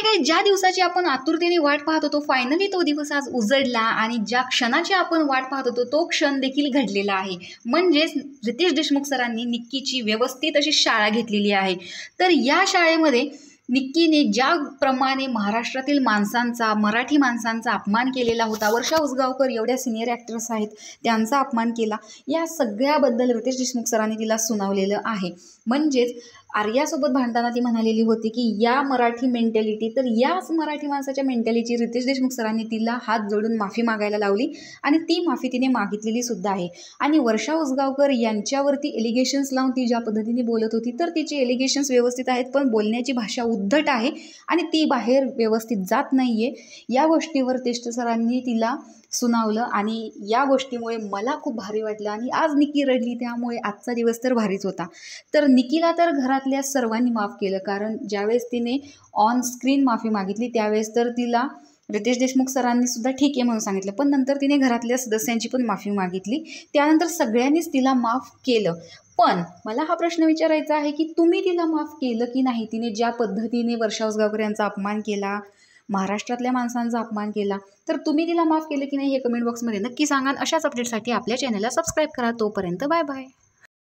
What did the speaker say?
काय ज्या दिवसाची आपण आतुरतेने वाट पाहत होतो फायनली तो दिवस आज उजडला आणि ज्या क्षणाची आपण वाट पाहत होतो तो क्षण देखील घडलेला आहे। म्हणजेच रितेश देशमुख सरांनी निक्कीची व्यवस्थित अशी शाळा घेतलेली आहे। तर या शाळेमध्ये निक्कीने ज्याप्रमाणे महाराष्ट्रातील माणसांचा मराठी माणसांचा अपमान केलेला होता, वर्षा उसगावकर एवढ्या सिनियर ॲक्ट्रेस आहेत त्यांचा अपमान केला, या सगळ्याबद्दल रितेश देशमुख सरांनी तिला सुनावलेलं आहे। म्हणजेच आर्यासोबत भांडताना ती म्हणालेली होती की या मराठी मेंटॅलिटी, तर याच मराठी माणसाच्या मेंटॅलिटी रितेश देशमुख सरांनी तिला हात जोडून माफी मागायला लावली आणि ती माफी तिने मागितलेली सुद्धा आहे। आणि वर्षा उसगावकर यांच्यावरती एलिगेशन्स लावून ती ज्या पद्धतीने बोलत होती तर तिचे एलिगेशन्स व्यवस्थित आहेत, पण बोलण्याची भाषा उद्धट आहे आणि ती बाहेर व्यवस्थित जात नाही आहे। या गोष्टीवर टेस्ट सरांनी तिला सुनावलं आणि या गोष्टीमुळे मला खूप भारी वाटलं आणि आज निक्की रडली, त्यामुळे आजचा दिवस तर भारीच होता। तर निक्कीला तर घरातल्या सर्वांनी माफ केलं, कारण ज्यावेळेस तिने ऑन स्क्रीन माफी मागितली त्यावेळेस तर तिला रितेश देशमुख सरांनी सुद्धा ठीक आहे म्हणून सांगितलं, पण नंतर तिने घरातल्या सदस्यांची पण माफी मागितली, त्यानंतर सगळ्यांनीच तिला माफ केलं। पण मला हा प्रश्न विचारायचा आहे की तुम्ही तिला माफ केलं की नाही? तिने ज्या पद्धतीने वर्षा उसगावकर यांचा अपमान केला, महाराष्ट्रातल्या माणसांचा अपमान केला, तर तुम्ही तिला माफ केलं की नाही हे कमेंट बॉक्समध्ये नक्की सांगा। अशाच अपडेटसाठी आपल्या चॅनलला सबस्क्राईब करा। तोपर्यंत बाय बाय।